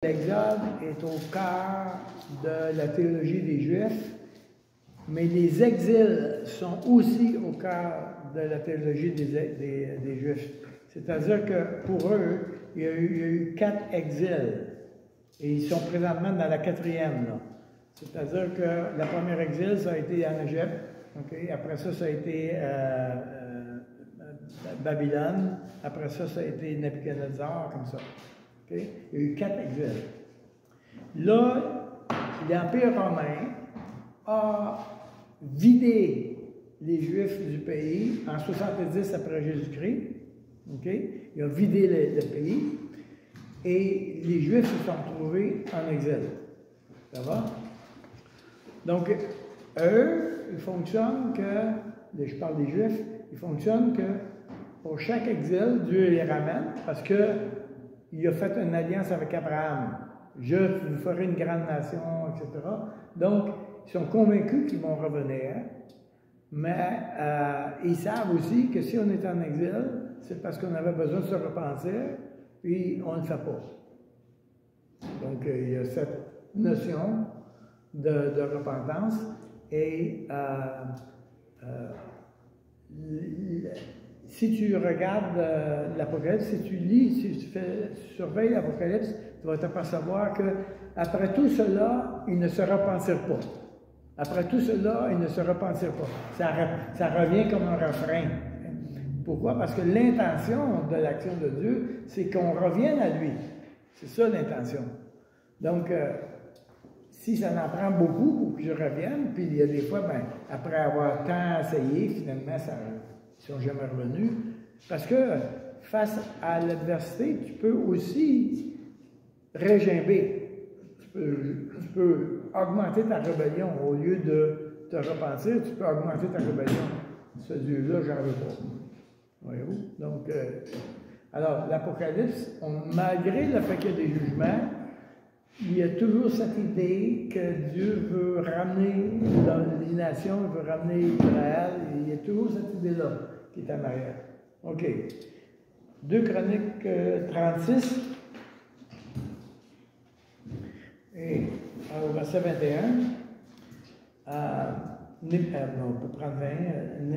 L'Exode est au cœur de la théologie des Juifs, mais les exils sont aussi au cœur de la théologie des Juifs. C'est-à-dire que pour eux, il y a eu 4 exils, et ils sont présentement dans la 4e. C'est-à-dire que la première exil, ça a été en Égypte, okay? Après ça, ça a été Babylone, après ça, ça a été Nebuchadnezzar, comme ça. Okay? Il y a eu 4 exils. Là, l'Empire romain a vidé les Juifs du pays en 70 après Jésus-Christ. Okay? Il a vidé le pays et les Juifs se sont retrouvés en exil. Ça va? Donc, eux, ils fonctionnent que, je parle des Juifs, ils fonctionnent que pour chaque exil, Dieu les ramène parce que il a fait une alliance avec Abraham. Je vous ferai une grande nation, etc. Donc, ils sont convaincus qu'ils vont revenir, mais ils savent aussi que si on est en exil, c'est parce qu'on avait besoin de se repentir, puis on ne le fait pas. Donc, il y a cette notion de repentance et si tu regardes l'Apocalypse, si tu lis, si tu surveilles l'Apocalypse, tu vas t'apercevoir qu'après tout cela, ils ne se repentirent pas. Après tout cela, ils ne se repentirent pas. Ça revient comme un refrain. Pourquoi? Parce que l'intention de l'action de Dieu, c'est qu'on revienne à lui. C'est ça l'intention. Donc, si ça en prend beaucoup pour que je revienne, puis il y a des fois, ben, après avoir tant essayé, finalement, ils ne sont jamais revenus. Parce que face à l'adversité, tu peux aussi régimber. Tu peux augmenter ta rébellion. Au lieu de te repentir, tu peux augmenter ta rébellion. Ce Dieu-là, j'en veux pas. Voyez-vous? Donc, alors, l'Apocalypse, malgré le fait qu'il y a des jugements, il y a toujours cette idée que Dieu veut ramener les nations, il veut ramener Israël. Il y a toujours cette idée-là qui est en arrière. OK. 2 Chroniques 36. Et au verset 21, on peut prendre 20.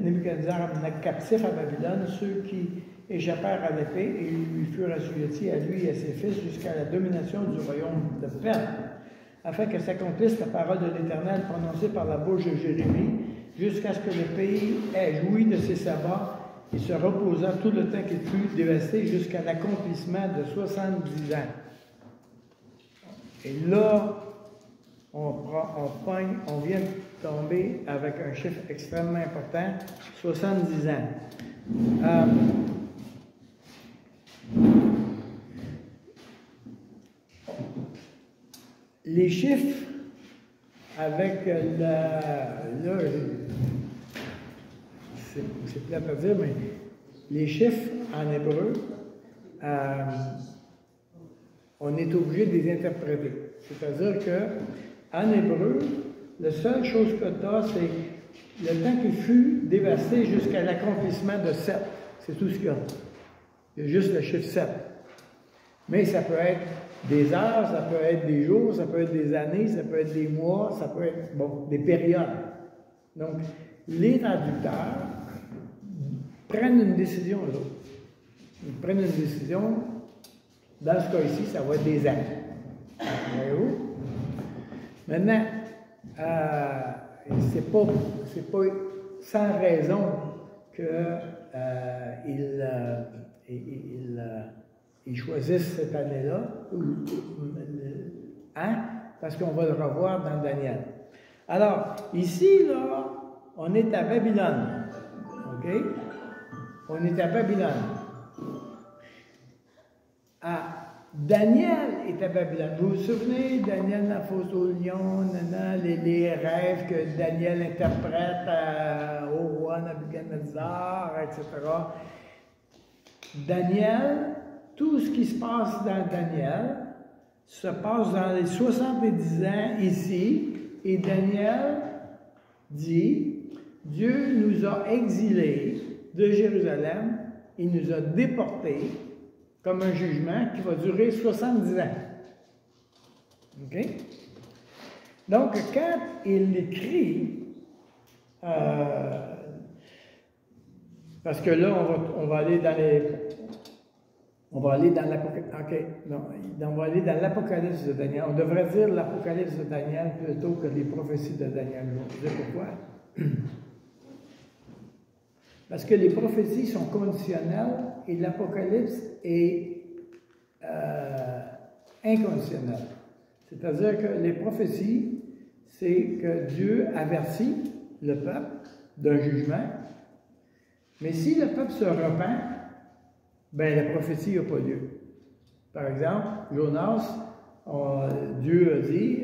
Nebuchadnezzar amena captifs à Babylone ceux qui échappèrent à l'épée et lui furent assujettis à lui et à ses fils jusqu'à la domination du royaume de Perse, afin que s'accomplisse la parole de l'Éternel prononcée par la bouche de Jérémie, jusqu'à ce que le pays ait joui de ses sabbats et se reposa tout le temps qu'il fut dévasté jusqu'à l'accomplissement de 70 ans. Et là, on vient de tomber avec un chiffre extrêmement important, 70 ans. Les chiffres avec c'est plate à dire, mais les chiffres en hébreu, on est obligé de les interpréter. C'est-à-dire qu'en hébreu, la seule chose que tu as, c'est le temps qui fut dévasté jusqu'à l'accomplissement de 7. C'est tout ce qu'il y a. Il y a juste le chiffre 7. Mais ça peut être des heures, ça peut être des jours, ça peut être des années, ça peut être des mois, ça peut être, des périodes. Donc, les traducteurs prennent une décision, eux autres. Ils prennent une décision, dans ce cas ici, ça va être des années. Voyez-vous? Maintenant, c'est pas sans raison qu'ils choisissent cette année-là, parce qu'on va le revoir dans Daniel. Alors, ici, là, on est à Babylone. OK? On est à Babylone. Daniel est à Babylone. Vous vous souvenez, Daniel dans la fosse au lion, les rêves que Daniel interprète au roi Nebuchadnezzar, etc. Daniel, tout ce qui se passe dans Daniel se passe dans les 70 ans ici, et Daniel dit, Dieu nous a exilés de Jérusalem, il nous a déportés comme un jugement qui va durer 70 ans. OK? Donc, quand il écrit, parce que là, on va aller dans les... On va aller dans l'Apocalypse. OK, non, on va aller dans l'Apocalypse de Daniel. On devrait dire l'Apocalypse de Daniel plutôt que les prophéties de Daniel. Je vais vous dire pourquoi. Parce que les prophéties sont conditionnelles et l'Apocalypse est inconditionnel. C'est-à-dire que les prophéties, c'est que Dieu avertit le peuple d'un jugement, mais si le peuple se repent, bien, la prophétie n'a pas lieu. Par exemple, Jonas, Dieu a dit,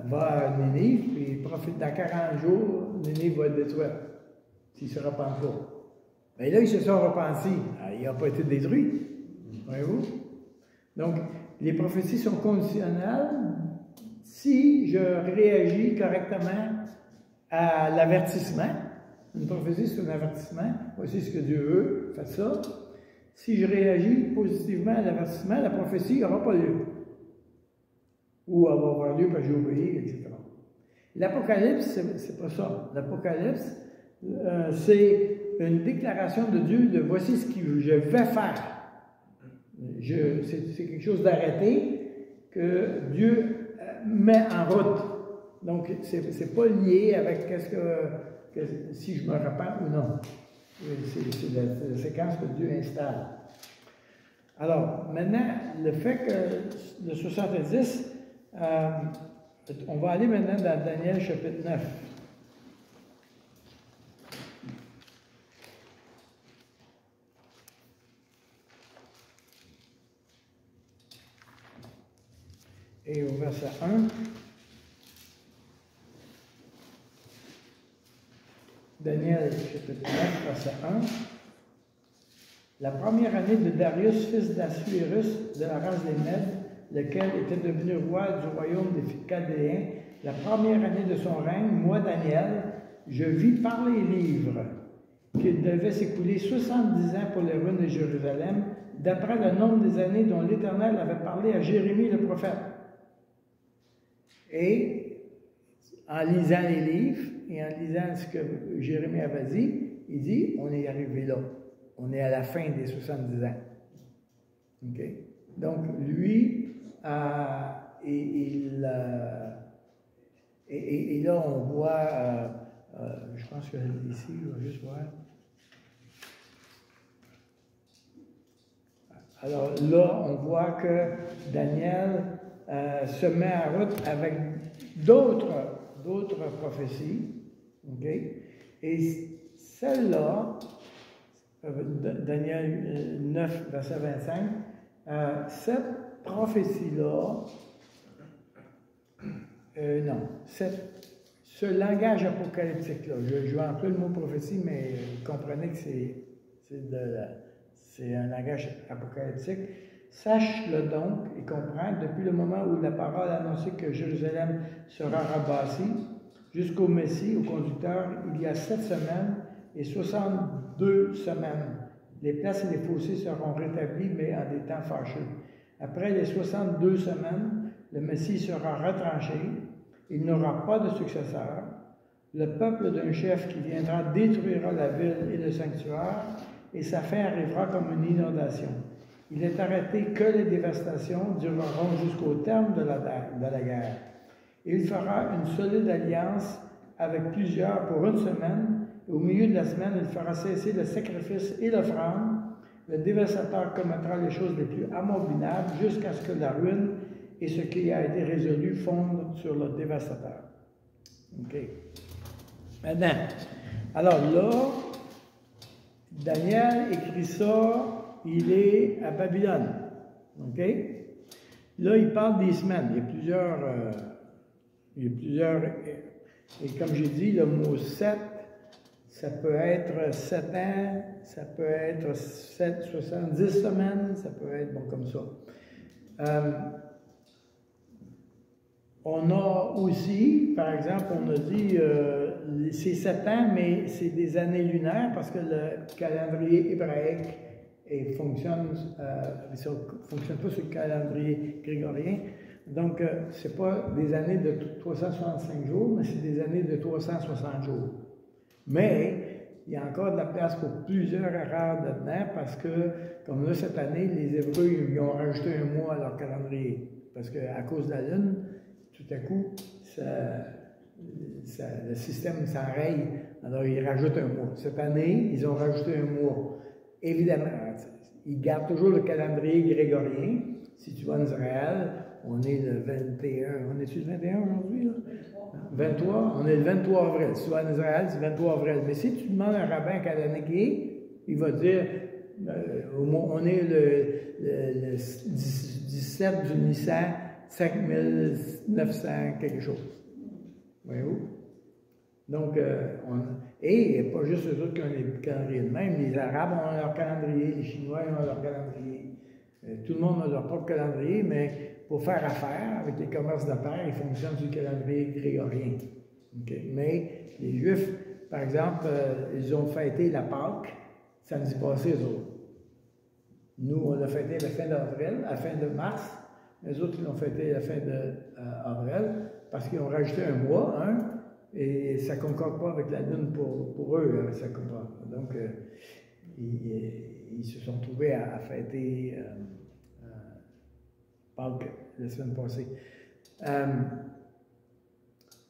va à Nénive, puis dans 40 jours, Nénive va être détruite, s'il ne se repent pas. Mais là, ils se sont repentis. Il n'a pas été détruit. Voyez-vous? Donc, les prophéties sont conditionnelles si je réagis correctement à l'avertissement. Une prophétie, c'est un avertissement. Voici ce que Dieu veut, faites ça. Si je réagis positivement à l'avertissement, la prophétie n'aura pas lieu. Ou elle va avoir lieu parce que j'ai obéi, etc. L'Apocalypse, c'est pas ça. L'Apocalypse, c'est une déclaration de Dieu de voici ce que je vais faire. C'est quelque chose d'arrêté que Dieu met en route. Donc, c'est pas lié avec si je me repens ou non. C'est la séquence que Dieu installe. Alors, maintenant, le fait que le 70, on va aller maintenant dans Daniel chapitre 9. Et au verset 1. Daniel, chapitre 9, verset 1. La première année de Darius, fils d'Assuérus, de la race des Mèdes, lequel était devenu roi du royaume des Chaldéens, la première année de son règne, moi, Daniel, je vis par les livres qu'il devait s'écouler 70 ans pour les ruines de Jérusalem, d'après le nombre des années dont l'Éternel avait parlé à Jérémie le prophète. Et en lisant les livres et en lisant ce que Jérémie avait dit, il dit, on est arrivé là. On est à la fin des 70 ans. OK? Donc, lui, et là, on voit, je pense que ici, je vais juste voir. Alors là, on voit que Daniel se met en route avec d'autres prophéties. OK? Et celle-là, Daniel 9, verset 25, cette prophétie-là, non, ce langage apocalyptique-là, je vais employer le mot prophétie, mais comprenez que c'est un langage apocalyptique. Sache-le donc et comprends, depuis le moment où la parole a annoncé que Jérusalem sera rabâchée, jusqu'au Messie, au conducteur, il y a 7 semaines et 62 semaines. Les places et les fossés seront rétablis, mais en des temps fâcheux. Après les 62 semaines, le Messie sera retranché, il n'aura pas de successeur. Le peuple d'un chef qui viendra détruira la ville et le sanctuaire, et sa fin arrivera comme une inondation. Il est arrêté que les dévastations dureront jusqu'au terme de la guerre. Il fera une solide alliance avec plusieurs pour une semaine, et au milieu de la semaine, il fera cesser le sacrifice et l'offrande. Le dévastateur commettra les choses les plus abominables jusqu'à ce que la ruine et ce qui a été résolu fondent sur le dévastateur. OK. Maintenant, alors là, Daniel écrit ça, il est à Babylone. OK? Là, il parle des semaines. Il y a plusieurs, et comme j'ai dit, le mot 7, ça peut être 7 ans, ça peut être 70 semaines, ça peut être bon comme ça. On a aussi, par exemple, on a dit, c'est 7 ans, mais c'est des années lunaires parce que le calendrier hébraïque fonctionne pas sur le calendrier grégorien. Donc, ce n'est pas des années de 365 jours, mais c'est des années de 360 jours. Mais, il y a encore de la place pour plusieurs erreurs là-dedans parce que, comme là, cette année, les Hébreux, ils ont rajouté un mois à leur calendrier. Parce qu'à cause de la Lune, tout à coup, le système s'enraye. Alors, ils rajoutent un mois. Cette année, ils ont rajouté un mois. Évidemment, ils gardent toujours le calendrier grégorien. Si tu vas en Israël, on est le 21. On est-tu le 21 aujourd'hui, là? 23. On est le 23 avril. Si tu vas en Israël, c'est le 23 avril. Mais si tu demandes à un rabbin calendrier, il va dire, on est le 17 du Nissan, 5900 quelque chose. Voyez-vous? Donc, et pas juste eux autres qui ont des calendriers de même, les Arabes ont leur calendrier, les Chinois ont leur calendrier. Tout le monde a leur propre calendrier, mais pour faire affaire avec les commerces d'affaires, ils fonctionnent sur le calendrier grégorien. Okay? Mais les Juifs, par exemple, ils ont fêté la Pâque samedi passé, eux autres. Nous, on l'a fêté à la fin d'avril, à la fin de mars. Les autres, ils l'ont fêté à la fin d'avril parce qu'ils ont rajouté un mois, hein, et ça ne concorde pas avec la Lune pour eux, ça concorde. Donc, ils se sont trouvés à fêter Pâques la semaine passée.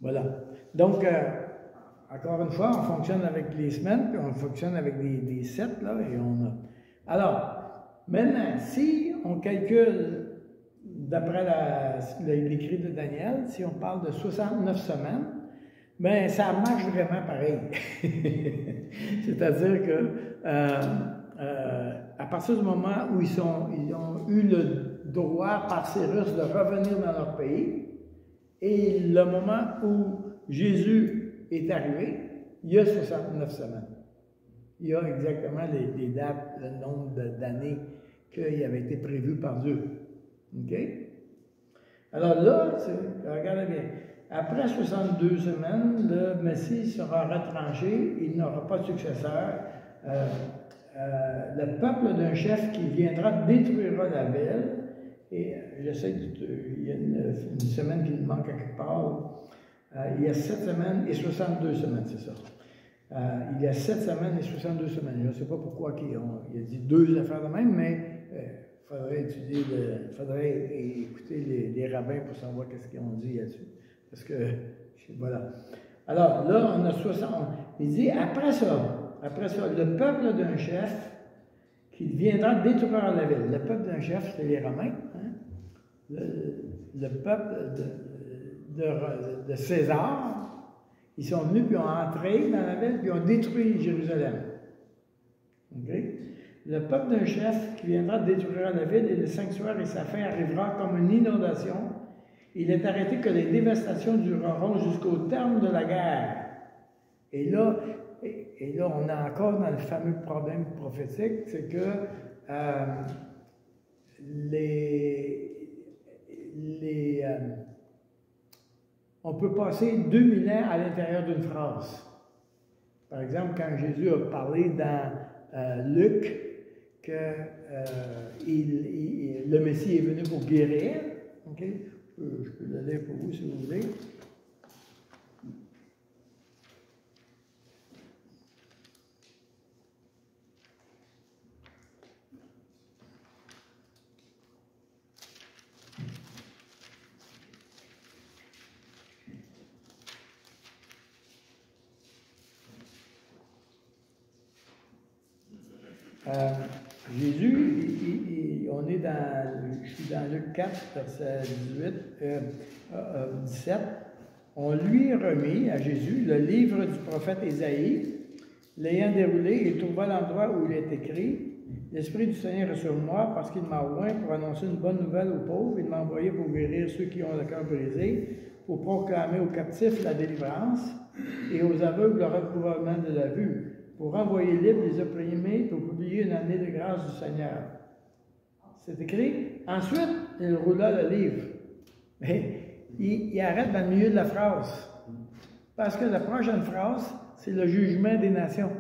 Voilà. Donc, encore une fois, on fonctionne avec les semaines, puis on fonctionne avec des sets, là, et on a... Alors, maintenant, si on calcule, d'après l'écrit de Daniel, si on parle de 69 semaines, bien, ça marche vraiment pareil. C'est-à-dire que à partir du moment où ils ont eu le droit par Cyrus de revenir dans leur pays, et le moment où Jésus est arrivé, il y a 69 semaines. Il y a exactement les dates, le nombre d'années qui avait été prévu par Dieu. OK? Alors là, regardez bien, après 62 semaines, le Messie sera retranché, il n'aura pas de successeur. Le peuple d'un chef qui viendra détruira la ville. Et j'essaie il y a une semaine qui me manque à quelque part. Il y a 7 semaines et 62 semaines, c'est ça. Il y a 7 semaines et 62 semaines. Je ne sais pas pourquoi il a dit 2 affaires de même, mais il faudrait écouter les rabbins pour savoir qu'est-ce qu'ils ont dit là-dessus. Parce que, voilà. Alors, là, on a 60. Il dit, après ça, le peuple d'un chef qui viendra détruire la ville. Le peuple d'un chef, c'est les Romains. Hein? Le peuple de César, ils sont venus, puis ont entré dans la ville, puis ont détruit Jérusalem. Okay? Le peuple d'un chef qui viendra détruire la ville et le sanctuaire et sa fin arrivera comme une inondation. Il est arrêté que les dévastations dureront jusqu'au terme de la guerre. Et là, on est encore dans le fameux problème prophétique, c'est que on peut passer 2000 ans à l'intérieur d'une phrase. Par exemple, quand Jésus a parlé dans Luc que le Messie est venu pour guérir, okay? Je peux le lire pour vous si vous voulez. Jésus, je suis dans Luc 4, verset 17. On lui remit à Jésus le livre du prophète Ésaïe. L'ayant déroulé, il trouva l'endroit où il est écrit « L'Esprit du Seigneur est sur moi parce qu'il m'a oint pour annoncer une bonne nouvelle aux pauvres. Il m'a envoyé pour guérir ceux qui ont le cœur brisé, pour proclamer aux captifs la délivrance et aux aveugles le recouvrement de la vue, pour renvoyer libres les opprimés, pour publier une année de grâce du Seigneur. » C'est écrit. Ensuite, il roula le livre. Mais il arrête dans le milieu de la phrase. Parce que la prochaine phrase, c'est le jugement des nations.